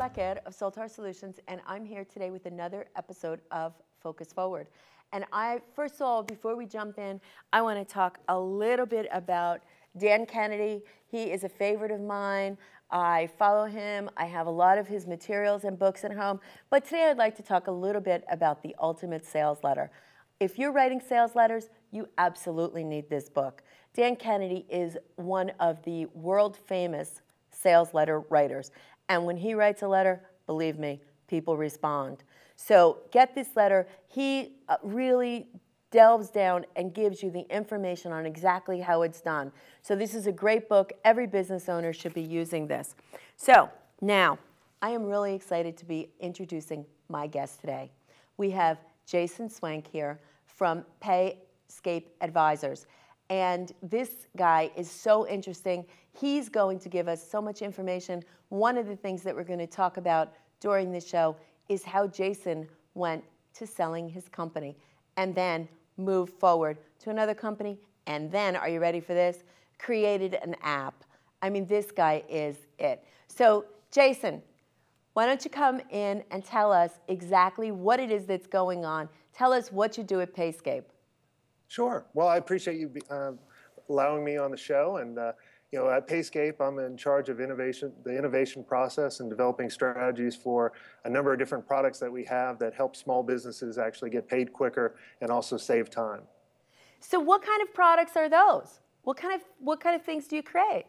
Blackhead of Soltar Solutions, and I'm here today with another episode of Focus Forward. And first of all, before we jump in, I want to talk a little bit about Dan Kennedy. He is a favorite of mine. I follow him. I have a lot of his materials and books at home. But today I'd like to talk a little bit about the ultimate sales letter. If you're writing sales letters, you absolutely need this book. Dan Kennedy is one of the world famous sales letter writers. And when he writes a letter, believe me, people respond. So get this letter. He really delves down and gives you the information on exactly how it's done. So this is a great book. Every business owner should be using this. So now, I am really excited to be introducing my guest today. We have Jason Swenk here from Payscape Advisors. And this guy is so interesting. He's going to give us so much information. One of the things that we're going to talk about during this show is how Jason went to selling his company and then moved forward to another company. And then, are you ready for this? Created an app. I mean, this guy is it. So, Jason, why don't you come in and tell us exactly what it is that's going on. Tell us what you do at Payscape. Sure. Well, I appreciate you allowing me on the show. And at Payscape, I'm in charge of the innovation process and developing strategies for a number of different products that we have that help small businesses actually get paid quicker and also save time. So, what kind of products are those? What kind of things do you create?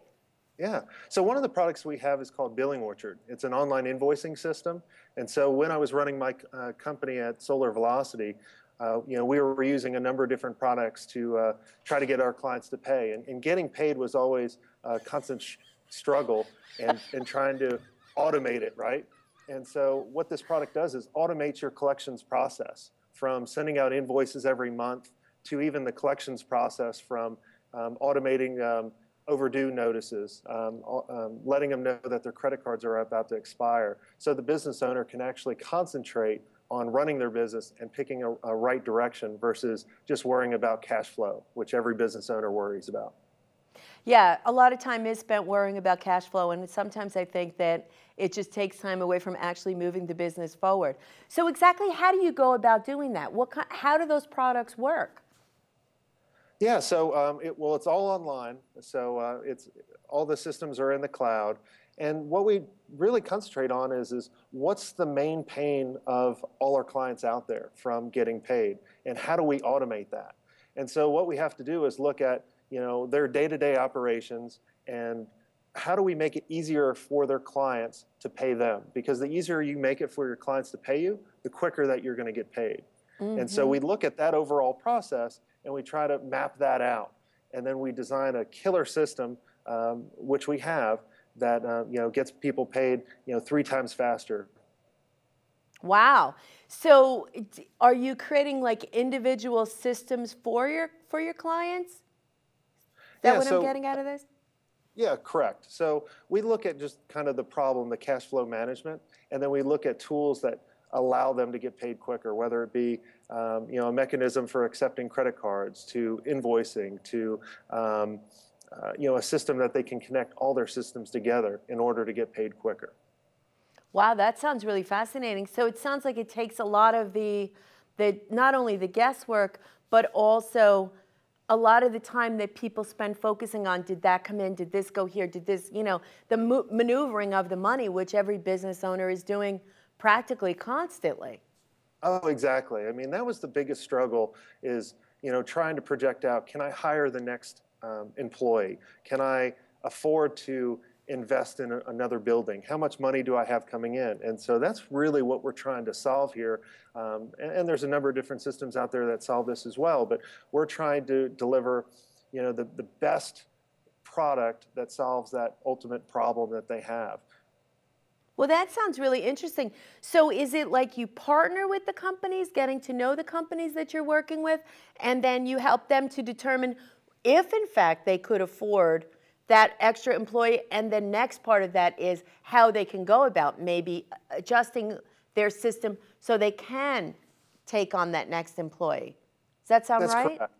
Yeah. So one of the products we have is called Billing Orchard. It's an online invoicing system. And so when I was running my company at Solar Velocity, we were using a number of different products to try to get our clients to pay. And getting paid was always a constant struggle and trying to automate it, right? And so what this product does is automates your collections process from sending out invoices every month to even the collections process from automating overdue notices, letting them know that their credit cards are about to expire. So the business owner can actually concentrate on running their business and picking a right direction versus just worrying about cash flow, which every business owner worries about. Yeah, a lot of time is spent worrying about cash flow, and sometimes I think that it just takes time away from actually moving the business forward. So exactly how do you go about doing that? How do those products work? Yeah, so it's all online. So all the systems are in the cloud. And what we really concentrate on is what's the main pain of all our clients out there from getting paid, and how do we automate that? And so what we have to do is look at their day-to-day operations and how do we make it easier for their clients to pay them? Because the easier you make it for your clients to pay you, the quicker that you're going to get paid. Mm-hmm. And so we look at that overall process and we try to map that out. And then we design a killer system, which we have, that gets people paid 3 times faster. Wow. So are you creating like individual systems for your clients? Is that what I'm getting out of this? Yeah, correct. So we look at just kind of the problem, the cash flow management, and then we look at tools that allow them to get paid quicker, whether it be a mechanism for accepting credit cards, to invoicing, to a system that they can connect all their systems together in order to get paid quicker. Wow, that sounds really fascinating. So it sounds like it takes a lot of the not only the guesswork, but also a lot of the time that people spend focusing on, did that come in, did this go here, did this, the maneuvering of the money, which every business owner is doing practically constantly. Oh, exactly. I mean, that was the biggest struggle is, trying to project out, can I hire the next employee? Can I afford to invest in another building? How much money do I have coming in? And so that's really what we're trying to solve here. And there's a number of different systems out there that solve this as well, but we're trying to deliver, the best product that solves that ultimate problem that they have. Well, that sounds really interesting. So is it like you partner with the companies, getting to know the companies that you're working with, and then you help them to determine if, in fact, they could afford that extra employee, and the next part of that is how they can go about maybe adjusting their system so they can take on that next employee. Does that sound right? Correct.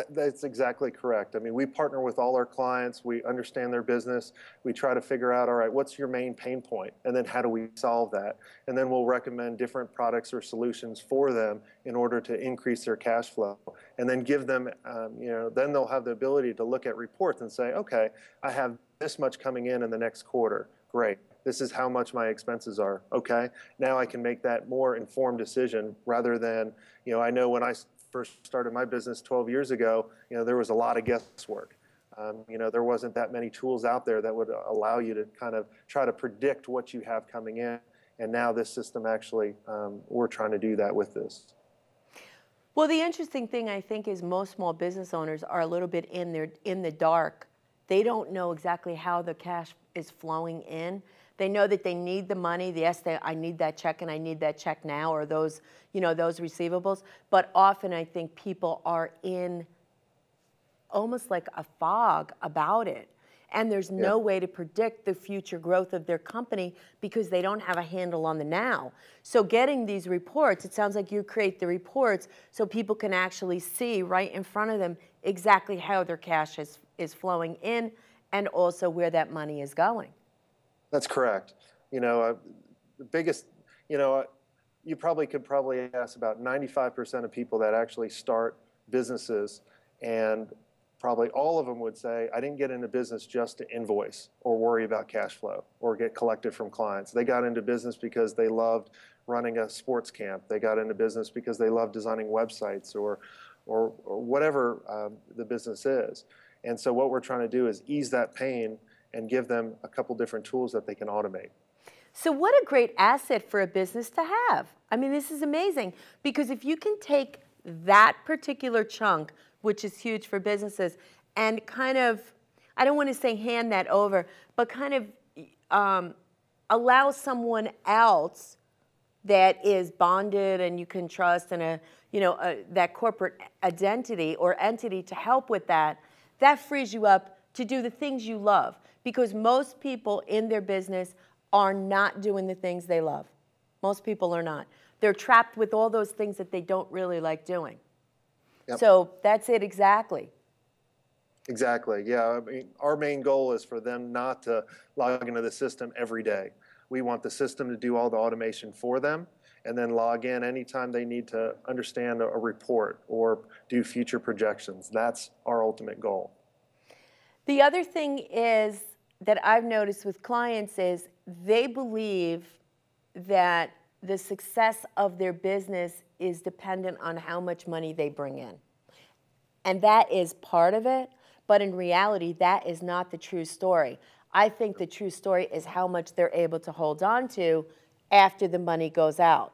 That's exactly correct. I mean, we partner with all our clients. We understand their business. We try to figure out, all right, what's your main pain point? And then how do we solve that? And then we'll recommend different products or solutions for them in order to increase their cash flow. And then give them, then they'll have the ability to look at reports and say, okay, I have this much coming in the next quarter. Great. This is how much my expenses are. Okay. Now I can make that more informed decision rather than, I know when I first started my business 12 years ago, there was a lot of guesswork. There wasn't that many tools out there that would allow you to kind of try to predict what you have coming in. And now this system actually, we're trying to do that with this. Well, the interesting thing I think is most small business owners are a little bit in the dark. They don't know exactly how the cash is flowing in. They know that they need the money. Yes, I need that check and I need that check now, or those, those receivables. But often I think people are in almost like a fog about it. And there's no way to predict the future growth of their company because they don't have a handle on the now. So getting these reports, it sounds like you create the reports so people can actually see right in front of them exactly how their cash is flowing in and also where that money is going. That's correct. The biggest, you could ask about 95% of people that actually start businesses, and probably all of them would say, I didn't get into business just to invoice or worry about cash flow or get collected from clients. They got into business because they loved running a sports camp. They got into business because they loved designing websites or whatever the business is. And so what we're trying to do is ease that pain and give them a couple different tools that they can automate. So what a great asset for a business to have. I mean, this is amazing because if you can take that particular chunk, which is huge for businesses, and kind of, I don't want to say hand that over, but kind of allow someone else that is bonded and you can trust and that corporate identity or entity to help with that, that frees you up to do the things you love. Because most people in their business are not doing the things they love. Most people are not. They're trapped with all those things that they don't really like doing. Yep. So that's it exactly. Exactly, yeah. I mean, our main goal is for them not to log into the system every day. We want the system to do all the automation for them and then log in anytime they need to understand a report or do future projections. That's our ultimate goal. The other thing is that I've noticed with clients is they believe that the success of their business is dependent on how much money they bring in. And that is part of it, but in reality, that is not the true story. I think the true story is how much they're able to hold on to after the money goes out.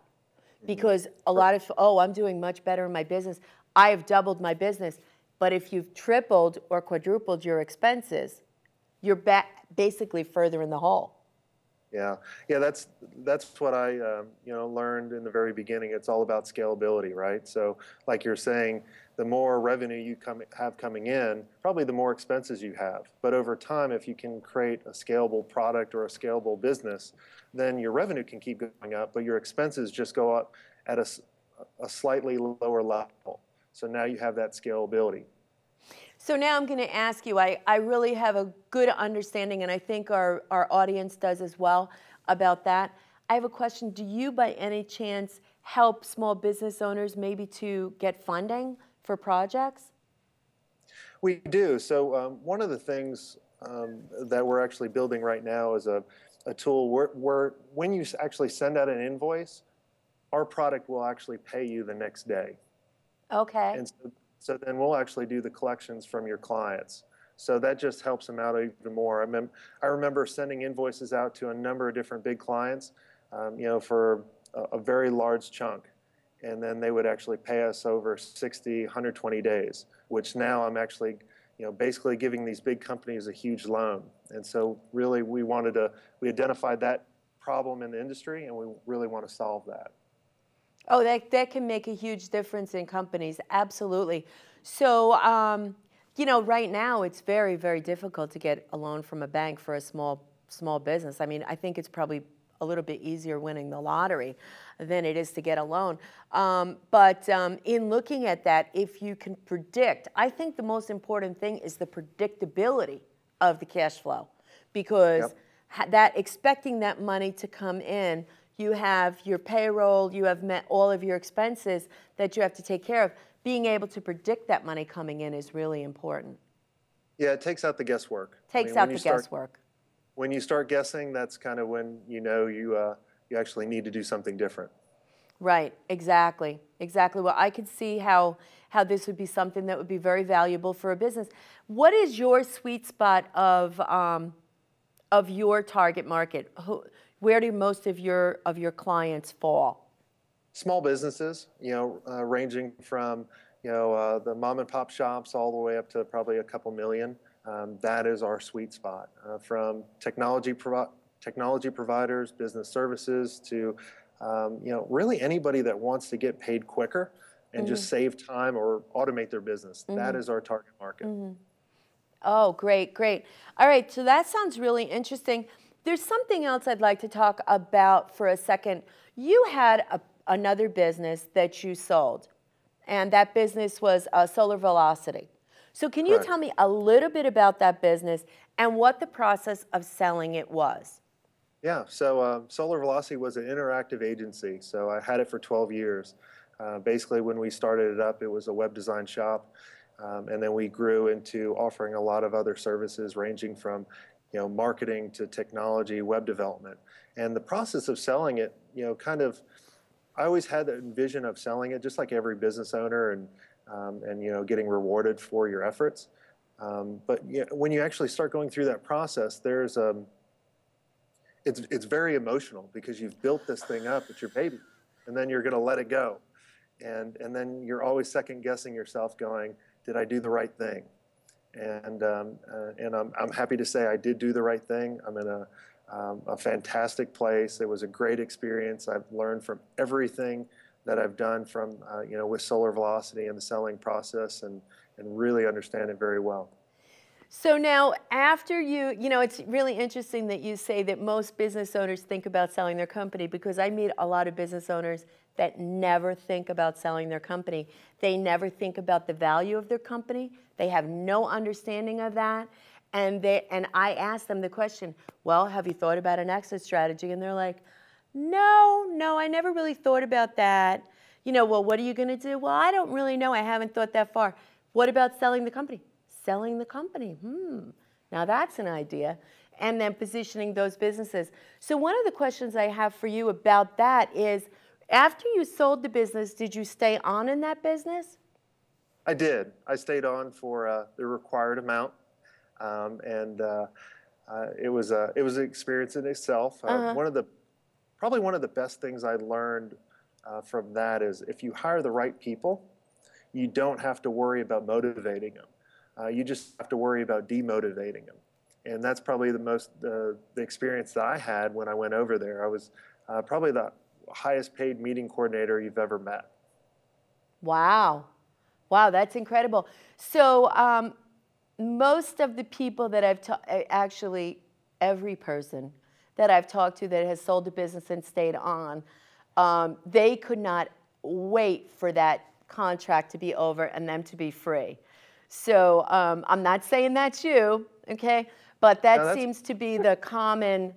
Because a lot of, I'm doing much better in my business. I have doubled my business. But if you've tripled or quadrupled your expenses, you're basically further in the hole. Yeah, that's what I learned in the very beginning. It's all about scalability, right? So, like you're saying, the more revenue you have coming in, probably the more expenses you have. But over time, if you can create a scalable product or a scalable business, then your revenue can keep going up, but your expenses just go up at a slightly lower level. So now you have that scalability. So now I'm going to ask you, I really have a good understanding, and I think our audience does as well, about that. I have a question. Do you, by any chance, help small business owners maybe to get funding for projects? We do. So one of the things that we're actually building right now is a tool where when you actually send out an invoice, our product will actually pay you the next day. Okay. And so then we'll actually do the collections from your clients. So that just helps them out even more. I remember sending invoices out to a number of different big clients, for a very large chunk. And then they would actually pay us over 60, 120 days, which now I'm actually, basically giving these big companies a huge loan. And so really we identified that problem in the industry and we really want to solve that. Oh, that can make a huge difference in companies, absolutely. So, right now it's very, very difficult to get a loan from a bank for a small business. I mean, I think it's probably a little bit easier winning the lottery than it is to get a loan. But in looking at that, if you can predict, I think the most important thing is the predictability of the cash flow, because that expecting that money to come in, you have your payroll, you have met all of your expenses that you have to take care of. Being able to predict that money coming in is really important. Yeah, it takes out the guesswork. Takes out the guesswork. When you start guessing, that's kind of when you know you actually need to do something different. Right, exactly, exactly. Well, I could see how this would be something that would be very valuable for a business. What is your sweet spot of your target market? Where do most of your clients fall? Small businesses, ranging from the mom and pop shops all the way up to probably a couple million. That is our sweet spot. From technology providers, business services to really anybody that wants to get paid quicker and just save time or automate their business. That is our target market. Oh, great, great. All right, so that sounds really interesting. There's something else I'd like to talk about for a second. You had another business that you sold, and that business was Solar Velocity. So can you tell me a little bit about that business and what the process of selling it was? Yeah, so Solar Velocity was an interactive agency. So I had it for 12 years. Basically, when we started it up, it was a web design shop. And then we grew into offering a lot of other services ranging from marketing to technology, web development. And the process of selling it, I always had that vision of selling it just like every business owner and getting rewarded for your efforts. But when you actually start going through that process, it's very emotional because you've built this thing up, it's your baby, and then you're going to let it go. And then you're always second guessing yourself going, did I do the right thing? And I'm happy to say I did do the right thing. I'm in a fantastic place. It was a great experience. I've learned from everything that I've done from with Solar Velocity and the selling process, and really understand it very well. So now, after it's really interesting that you say that most business owners think about selling their company, because I meet a lot of business owners that never think about selling their company. They never think about the value of their company. They have no understanding of that. And I ask them the question, well, have you thought about an exit strategy? And they're like, no, I never really thought about that. Well, what are you going to do? Well, I don't really know. I haven't thought that far. What about selling the company? Selling the company. Now that's an idea. And then positioning those businesses. So one of the questions I have for you about that is, after you sold the business, did you stay on in that business? I did. I stayed on for the required amount. It was an experience in itself. Probably one of the best things I learned from that is, if you hire the right people, you don't have to worry about motivating them. You just have to worry about demotivating them. And that's probably the experience that I had when I went over there. I was probably the highest paid meeting coordinator you've ever met. Wow. Wow, that's incredible. So most of the people that actually every person that I've talked to that has sold a business and stayed on, they could not wait for that contract to be over and them to be free. So I'm not saying that's you, okay? But that seems to be the common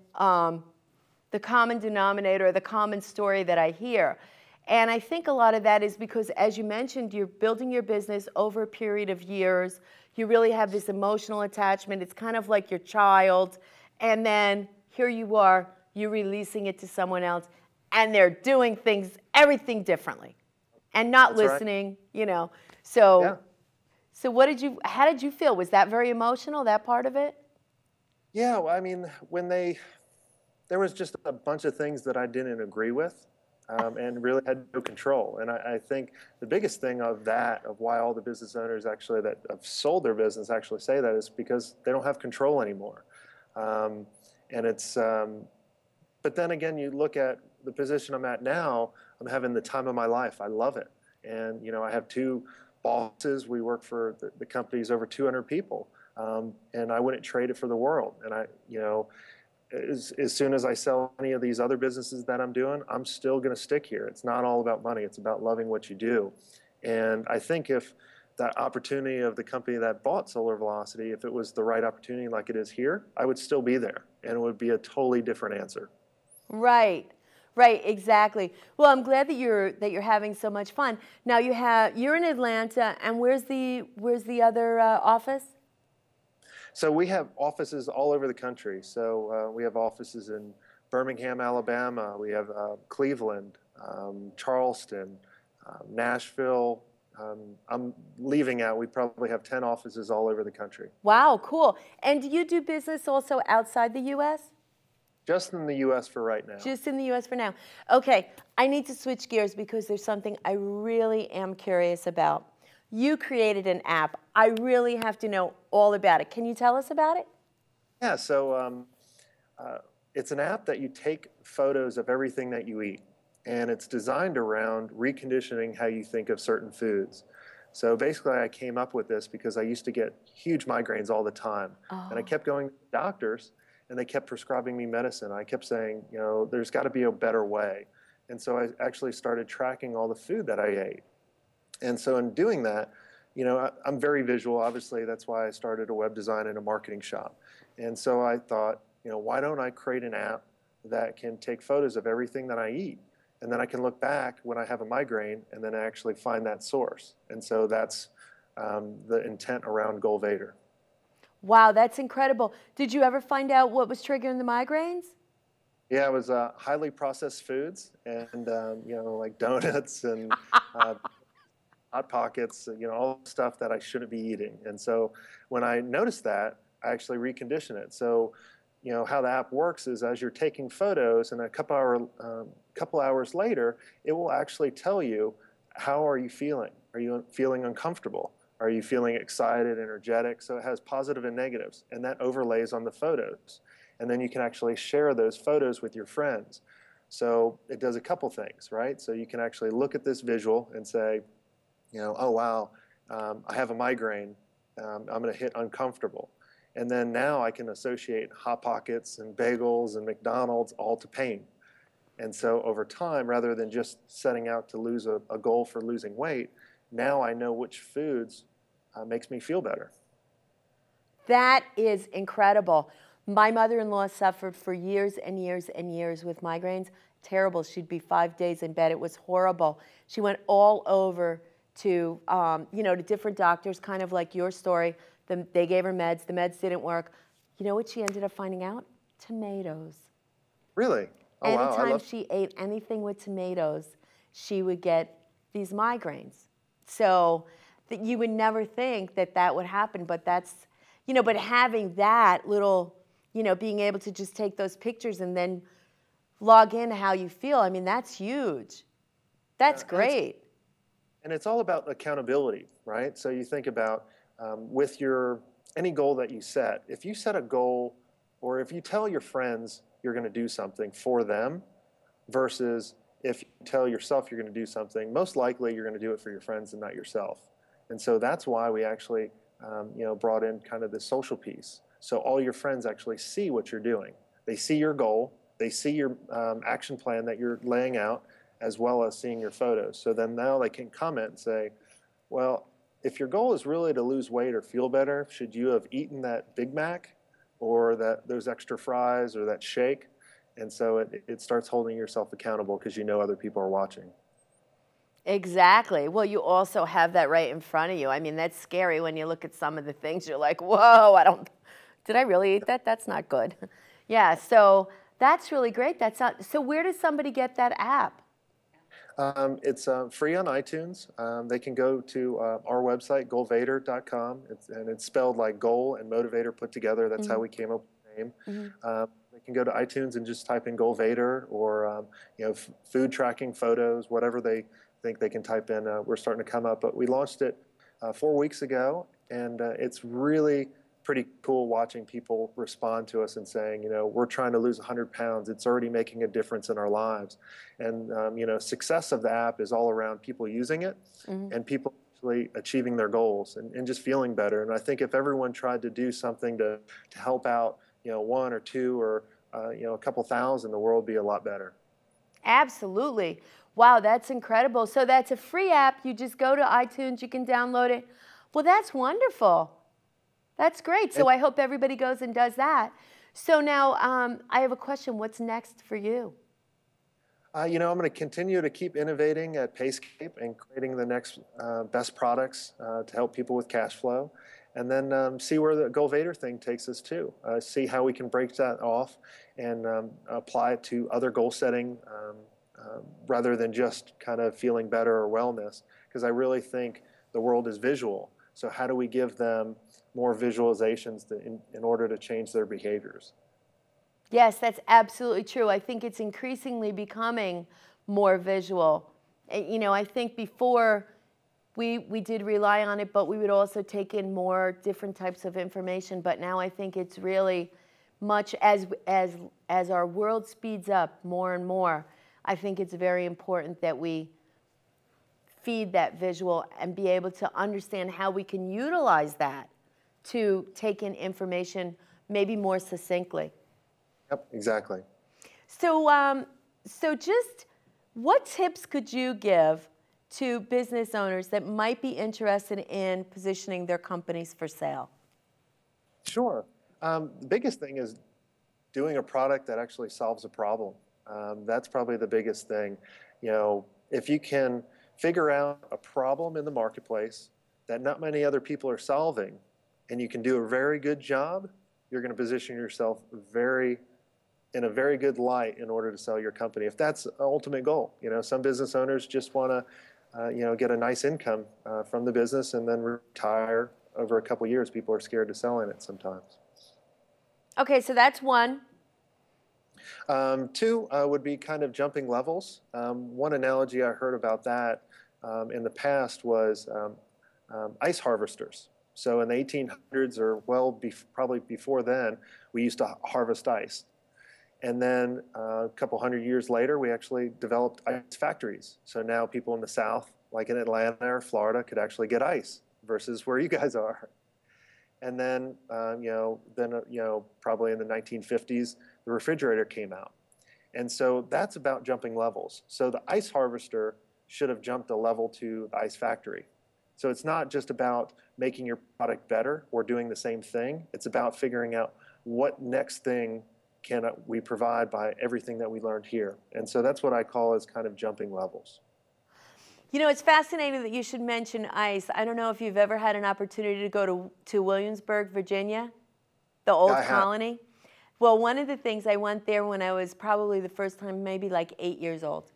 denominator, the common story that I hear. And I think a lot of that is because, as you mentioned, you're building your business over a period of years. You really have this emotional attachment. It's kind of like your child. And then here you are, you're releasing it to someone else, and they're doing everything differently and not listening, So, yeah. So how did you feel? Was that very emotional, that part of it? Yeah, well, I mean, there was just a bunch of things that I didn't agree with, and really had no control. And I think the biggest thing of why all the business owners actually that have sold their business actually say that, is because they don't have control anymore. But then again, you look at the position I'm at now, I'm having the time of my life. I love it. And, I have 2 bosses. We work for the company's over 200 people. And I wouldn't trade it for the world. And as soon as I sell any of these other businesses that I'm doing, I'm still going to stick here. It's not all about money. It's about loving what you do. And I think if that opportunity of the company that bought Solar Velocity, if it was the right opportunity like it is here, I would still be there, and it would be a totally different answer. Right. Right, exactly. Well, I'm glad that you're having so much fun. Now you're in Atlanta, and where's the other office? So we have offices all over the country. So we have offices in Birmingham, Alabama. We have Cleveland, Charleston, Nashville. I'm leaving out. We probably have 10 offices all over the country. Wow, cool. And do you do business also outside the U.S.? Just in the U.S. for right now. Just in the U.S. for now. Okay, I need to switch gears because there's something I really am curious about. You created an app. I really have to know all about it. Can you tell us about it? Yeah, so it's an app that you take photos of everything that you eat, and it's designed around reconditioning how you think of certain foods. So basically, I came up with this because I used to get huge migraines all the time, and I kept going to doctors, and they kept prescribing me medicine. I kept saying, you know, there's got to be a better way. And so I actually started tracking all the food that I ate. And so in doing that, you know, I'm very visual, obviously. That's why I started a web design and a marketing shop. And so I thought, you know, why don't I create an app that can take photos of everything that I eat? And then I can look back when I have a migraine and then actually find that source. And so that's the intent around Golvator. Wow, that's incredible. Did you ever find out what was triggering the migraines? Yeah, it was highly processed foods and, you know, like donuts and Hot Pockets, you know, all the stuff that I shouldn't be eating. And so when I noticed that, I actually recondition it. So, you know, how the app works is as you're taking photos and a couple hours later, it will actually tell you, how are you feeling? Are you feeling uncomfortable? Are you feeling excited, energetic? So it has positive and negatives, and that overlays on the photos. And then you can actually share those photos with your friends. So it does a couple things, right? So you can actually look at this visual and say, you know, oh, wow, I have a migraine. I'm going to hit uncomfortable. And then now I can associate Hot Pockets and bagels and McDonald's all to pain. And so over time, rather than just setting out to lose a goal for losing weight, now I know which foods makes me feel better. That is incredible. My mother-in-law suffered for years and years and years with migraines. Terrible. She'd be 5 days in bed. It was horrible. She went all over to, you know, to different doctors, kind of like your story. They gave her meds. The meds didn't work. You know what she ended up finding out? Tomatoes. Really? Oh, Anytime wow. she ate anything with tomatoes, she would get these migraines. So that you would never think that that would happen, but that's, you know, but having that little, you know, being able to just take those pictures and then log in how you feel, I mean, that's huge. That's great. And it's all about accountability, right? So you think about with any goal that you set, if you set a goal or if you tell your friends you're going to do something for them versus if you tell yourself you're going to do something, most likely you're going to do it for your friends and not yourself. And so that's why we actually you know, brought in kind of the social piece. So all your friends actually see what you're doing. They see your goal, they see your action plan that you're laying out, as well as seeing your photos. So then now they can comment and say, well, if your goal is really to lose weight or feel better, should you have eaten that Big Mac or those extra fries or that shake? And so it starts holding yourself accountable because you know other people are watching. Exactly. Well, you also have that right in front of you. I mean, that's scary when you look at some of the things. You're like, whoa, did I really eat that? That's not good. Yeah, so that's really great. So where does somebody get that app? It's free on iTunes. They can go to our website, golvator.com, and it's spelled like goal and motivator put together. That's how we came up with the name. They can go to iTunes and just type in Golvator or you know, food tracking photos, whatever they think they can type in. We're starting to come up, but we launched it 4 weeks ago, and it's really pretty cool watching people respond to us and saying, you know, we're trying to lose 100 pounds. It's already making a difference in our lives. And, you know, success of the app is all around people using it and people actually achieving their goals and just feeling better. And I think if everyone tried to do something to help out, you know, one or two or a couple thousand, the world would be a lot better. Absolutely. Wow, that's incredible. So that's a free app. You just go to iTunes, you can download it. Well, that's wonderful. That's great. So I hope everybody goes and does that. So now I have a question. What's next for you? I'm going to continue to keep innovating at Payscape and creating the next best products to help people with cash flow. And then see where the GoalVader thing takes us to. See how we can break that off and apply it to other goal setting rather than just kind of feeling better or wellness. Because I really think the world is visual. So how do we give them more visualizations in order to change their behaviors? Yes, that's absolutely true. I think it's increasingly becoming more visual. I think before we did rely on it, but we would also take in more different types of information. But now I think it's really much as our world speeds up more and more, I think it's very important that we feed that visual and be able to understand how we can utilize that to take in information maybe more succinctly. Yep, exactly. So, so just what tips could you give to business owners that might be interested in positioning their companies for sale? Sure. The biggest thing is doing a product that actually solves a problem. That's probably the biggest thing. If you can figure out a problem in the marketplace that not many other people are solving, and you can do a very good job, you're going to position yourself in a very good light in order to sell your company. If that's an ultimate goal, some business owners just want to, get a nice income from the business and then retire over a couple years. People are scared to sell in it sometimes. Okay, so that's one. Two would be kind of jumping levels. One analogy I heard about that in the past was ice harvesters. So in the 1800s, or probably before then, we used to harvest ice. And then a couple hundred years later, we actually developed ice factories. So now people in the South, like in Atlanta or Florida, could actually get ice versus where you guys are. And then, probably in the 1950s, the refrigerator came out. And so that's about jumping levels. So the ice harvester should have jumped a level to the ice factory. So it's not just about making your product better or doing the same thing. It's about figuring out what next thing can we provide by everything that we learned here. And so that's what I call as kind of jumping levels. It's fascinating that you should mention ice. I don't know if you've ever had an opportunity to go to Williamsburg, Virginia, the old colony. Well, one of the things, I went there when I was probably the first time, maybe like 8 years old.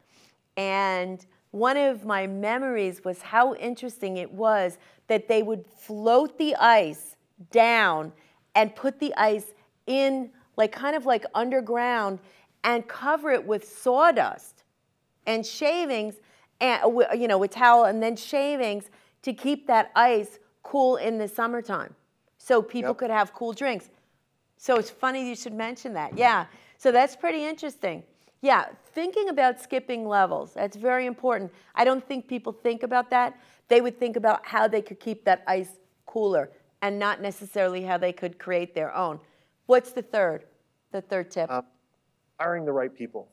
And one of my memories was how interesting it was that they would float the ice down and put the ice in kind of like underground and cover it with sawdust and shavings, and with towel, and then shavings to keep that ice cool in the summertime so people could have cool drinks. So it's funny you should mention that. Yeah, so that's pretty interesting. Yeah, thinking about skipping levels, that's very important. I don't think people think about that. They would think about how they could keep that ice cooler and not necessarily how they could create their own. What's the third tip? Hiring the right people.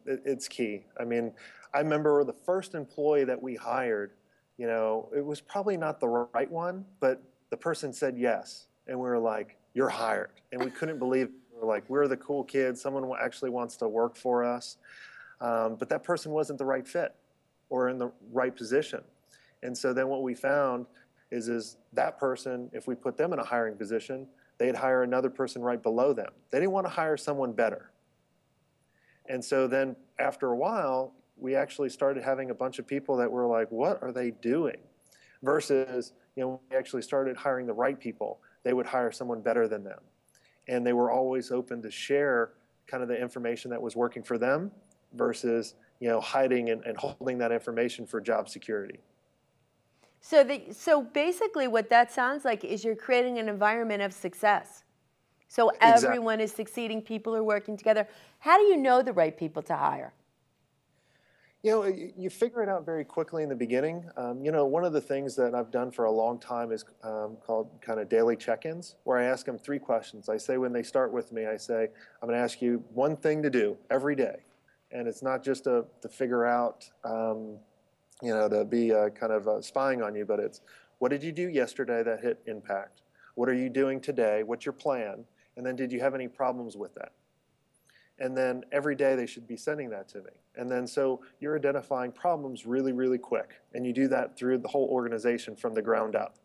It's key. I mean, I remember the first employee that we hired, it was probably not the right one, but the person said yes. And we were like, you're hired. And we couldn't believe it. We were like, we're the cool kids. Someone actually wants to work for us. But that person wasn't the right fit or in the right position. And so then what we found is that person, if we put them in a hiring position, they'd hire another person right below them. They didn't want to hire someone better. And so then after a while, we actually started having a bunch of people that were like, what are they doing? Versus, we actually started hiring the right people. They would hire someone better than them. And they were always open to share kind of the information that was working for them versus, hiding and holding that information for job security. So basically what that sounds like is you're creating an environment of success. So Exactly. Everyone is succeeding, people are working together. How do you know the right people to hire? You figure it out very quickly in the beginning. One of the things that I've done for a long time is called kind of daily check-ins, where I ask them 3 questions. I say, when they start with me, I say, I'm going to ask you one thing to do every day. And it's not just to figure out, to be kind of spying on you, but it's, what did you do yesterday that hit impact? What are you doing today? What's your plan? And then did you have any problems with that? And then every day they should be sending that to me. And then so you're identifying problems really, really quick. And you do that through the whole organization from the ground up.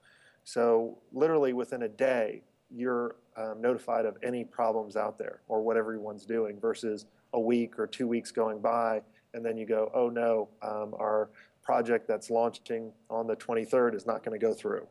So literally within a day, you're notified of any problems out there or what everyone's doing, versus a week or 2 weeks going by. And then you go, oh no, our project that's launching on the 23rd is not going to go through.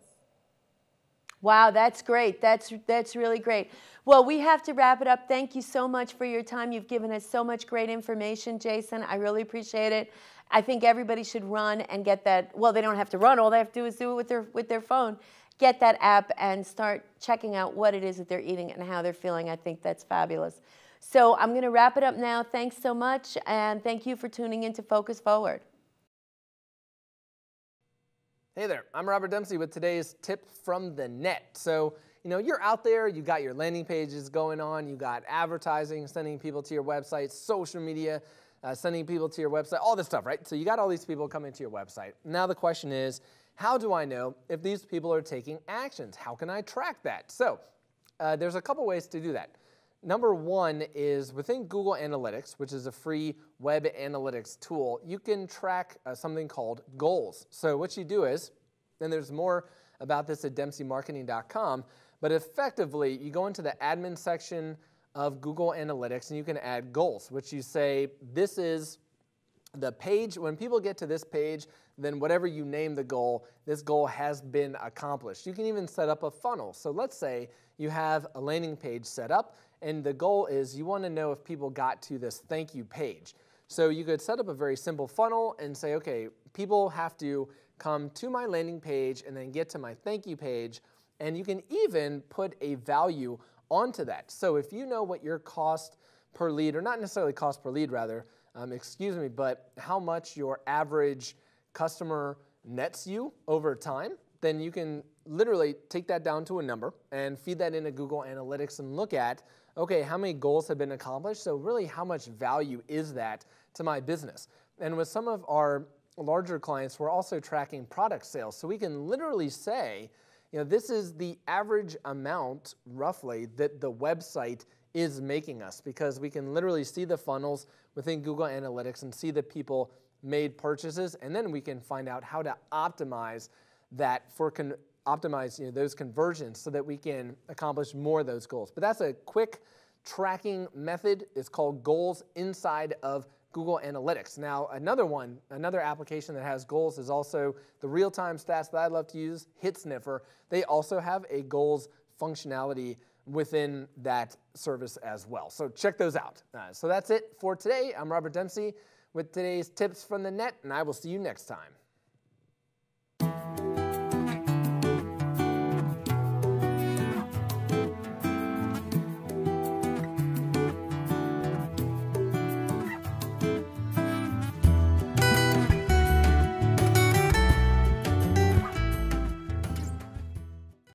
Wow, that's great. That's really great. Well, we have to wrap it up. Thank you so much for your time. You've given us so much great information, Jason. I really appreciate it. I think everybody should run and get that. Well, they don't have to run. All they have to do is do it with their phone. Get that app and start checking out what it is that they're eating and how they're feeling. I think that's fabulous. So I'm going to wrap it up now. Thanks so much, and thank you for tuning in to Focus Forward. Hey there, I'm Robert Dempsey with today's tip from the net. So, you're out there, you got your landing pages going on, you got advertising, sending people to your website, social media, sending people to your website, all this stuff, right? So you got all these people coming to your website. Now the question is, how do I know if these people are taking actions? How can I track that? So there's a couple ways to do that. Number one is within Google Analytics, which is a free web analytics tool, you can track something called goals. So what you do is, and there's more about this at dempseymarketing.com, but effectively you go into the admin section of Google Analytics and you can add goals, which you say, this is the page. When people get to this page, then whatever you name the goal, this goal has been accomplished. You can even set up a funnel. So let's say you have a landing page set up, and the goal is you want to know if people got to this thank you page. So you could set up a very simple funnel and say, okay, people have to come to my landing page and then get to my thank you page. And you can even put a value onto that. So if you know what your cost per lead, or not necessarily cost per lead rather, but how much your average customer nets you over time, then you can literally take that down to a number and feed that into Google Analytics and look at, okay, how many goals have been accomplished? So really, how much value is that to my business? And with some of our larger clients, we're also tracking product sales. So we can literally say, this is the average amount, roughly, that the website is making us, because we can literally see the funnels within Google Analytics and see that people made purchases, and then we can find out how to optimize that for optimize those conversions so that we can accomplish more of those goals. But that's a quick tracking method. It's called goals inside of Google Analytics. Now, another application that has goals is also the real-time stats that I love to use, Hit Sniffer. They also have a goals functionality within that service as well. So check those out. So that's it for today. I'm Robert Dempsey with today's tips from the net, and I will see you next time.